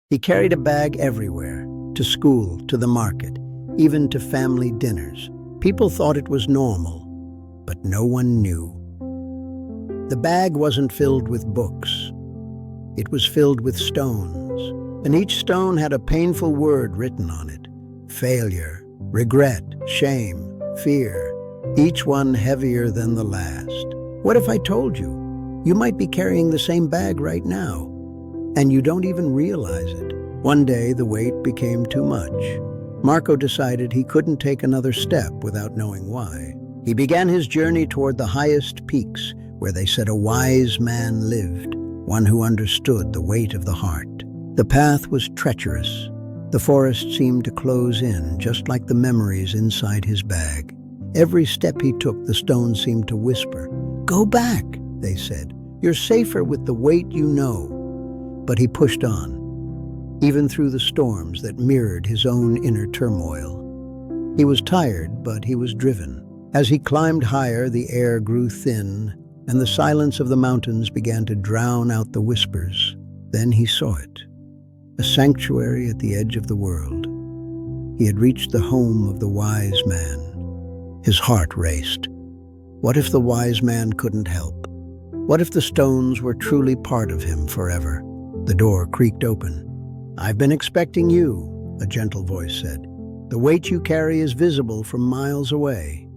He carried a bag everywhere, to school, to the market, even to family dinners. People thought it was normal, but no one knew. The bag wasn't filled with books. It was filled with stones, and each stone had a painful word written on it. Failure, regret, shame, fear, each one heavier than the last. What if I told you? You might be carrying the same bag right now, and you don't even realize it. One day, the weight became too much. Marco decided he couldn't take another step without knowing why. He began his journey toward the highest peaks, where they said a wise man lived, one who understood the weight of the heart. The path was treacherous. The forest seemed to close in, just like the memories inside his bag. Every step he took, the stones seemed to whisper. "Go back," they said. "You're safer with the weight you know." But he pushed on, even through the storms that mirrored his own inner turmoil. He was tired, but he was driven. As he climbed higher, the air grew thin, and the silence of the mountains began to drown out the whispers. Then he saw it, a sanctuary at the edge of the world. He had reached the home of the wise man. His heart raced. What if the wise man couldn't help? What if the stones were truly part of him forever? The door creaked open. "I've been expecting you," a gentle voice said. "The weight you carry is visible from miles away."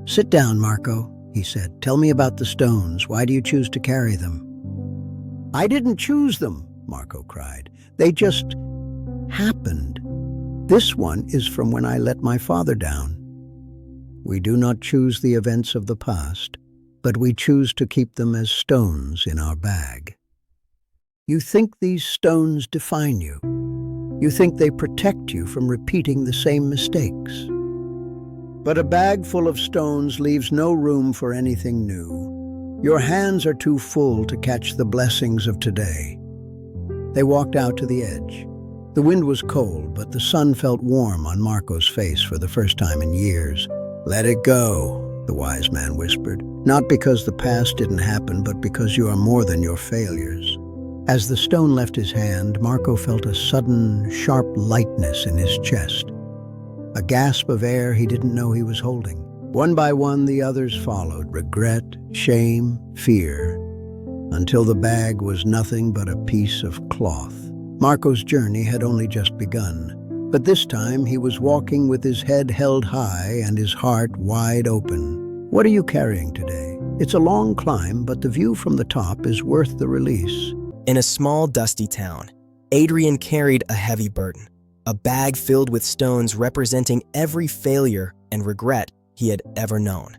"Sit down, Marco," he said. "Tell me about the stones. Why do you choose to carry them?" "I didn't choose them," Marco cried. "They just happened. This one is from when I let my father down." We do not choose the events of the past, but we choose to keep them as stones in our bag. You think these stones define you. You think they protect you from repeating the same mistakes. But a bag full of stones leaves no room for anything new. Your hands are too full to catch the blessings of today. They walked out to the edge. The wind was cold, but the sun felt warm on Marco's face for the first time in years. "Let it go," the wise man whispered. "Not because the past didn't happen, but because you are more than your failures." As the stone left his hand, Marco felt a sudden, sharp lightness in his chest. A gasp of air he didn't know he was holding. One by one, the others followed: regret, shame, fear, until the bag was nothing but a piece of cloth. Marco's journey had only just begun, but this time he was walking with his head held high and his heart wide open. What are you carrying today? It's a long climb, but the view from the top is worth the release. In a small, dusty town, Adrian carried a heavy burden, a bag filled with stones representing every failure and regret he had ever known.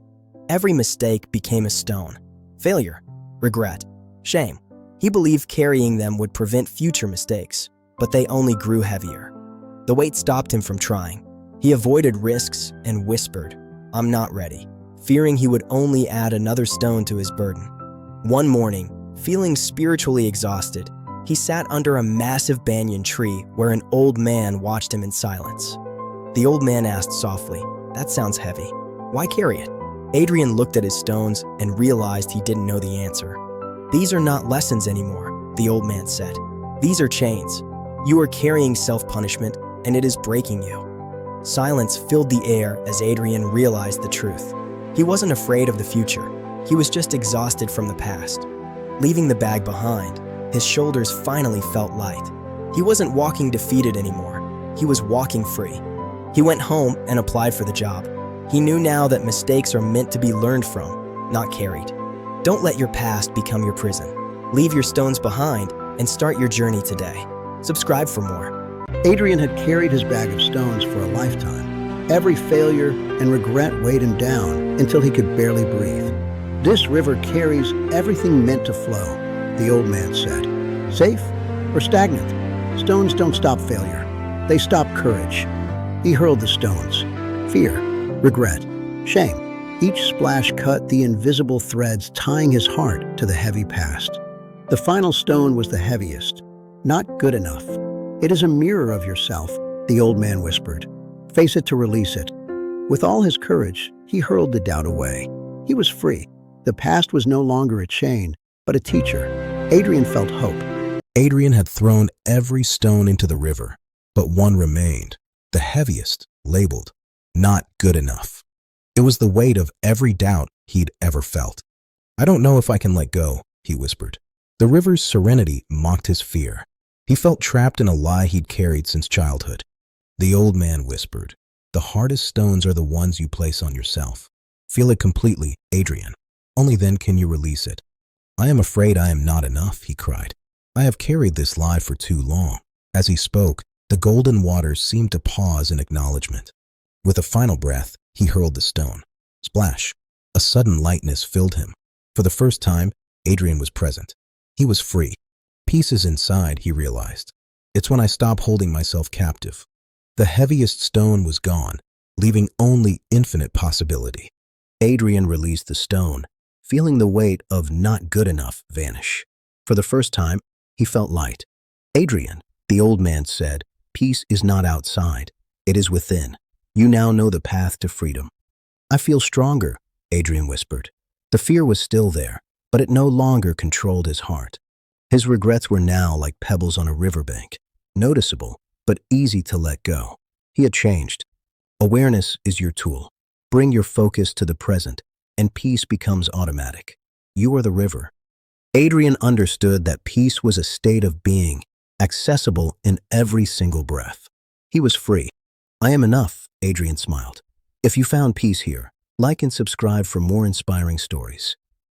Every mistake became a stone. Failure, regret, shame. He believed carrying them would prevent future mistakes, but they only grew heavier. The weight stopped him from trying. He avoided risks and whispered, "I'm not ready," fearing he would only add another stone to his burden. One morning, feeling spiritually exhausted, he sat under a massive banyan tree where an old man watched him in silence. The old man asked softly, "That sounds heavy. Why carry it?" Adrian looked at his stones and realized he didn't know the answer. "These are not lessons anymore," the old man said. "These are chains. You are carrying self-punishment, and it is breaking you." Silence filled the air as Adrian realized the truth. He wasn't afraid of the future. He was just exhausted from the past. Leaving the bag behind, his shoulders finally felt light. He wasn't walking defeated anymore. He was walking free. He went home and applied for the job. He knew now that mistakes are meant to be learned from, not carried. Don't let your past become your prison. Leave your stones behind and start your journey today. Subscribe for more. Adrian had carried his bag of stones for a lifetime. Every failure and regret weighed him down until he could barely breathe. "This river carries everything meant to flow," the old man said. "Safe or stagnant? Stones don't stop failure. They stop courage." He hurled the stones. Fear, regret, shame. Each splash cut the invisible threads tying his heart to the heavy past. The final stone was the heaviest. "Not good enough. It is a mirror of yourself," the old man whispered. "Face it to release it." With all his courage, he hurled the doubt away. He was free. The past was no longer a chain, but a teacher. Adrian felt hope. Adrian had thrown every stone into the river, but one remained, the heaviest, labeled, "Not good enough." It was the weight of every doubt he'd ever felt. "I don't know if I can let go," he whispered. The river's serenity mocked his fear. He felt trapped in a lie he'd carried since childhood. The old man whispered, "The hardest stones are the ones you place on yourself. Feel it completely, Adrian. Only then can you release it." "I am afraid I am not enough," he cried. "I have carried this lie for too long." As he spoke, the golden waters seemed to pause in acknowledgement. With a final breath, he hurled the stone. Splash! A sudden lightness filled him. For the first time, Adrian was present. He was free. Peace is inside, he realized. It's when I stop holding myself captive. The heaviest stone was gone, leaving only infinite possibility. Adrian released the stone, feeling the weight of not good enough vanish. For the first time, he felt light. "Adrian," the old man said, "peace is not outside. It is within. You now know the path to freedom." "I feel stronger," Adrian whispered. The fear was still there, but it no longer controlled his heart. His regrets were now like pebbles on a riverbank, noticeable, but easy to let go. He had changed. Awareness is your tool. Bring your focus to the present, and peace becomes automatic. You are the river. Adrian understood that peace was a state of being, accessible in every single breath. He was free. "I am enough," Adrian smiled. If you found peace here, like and subscribe for more inspiring stories.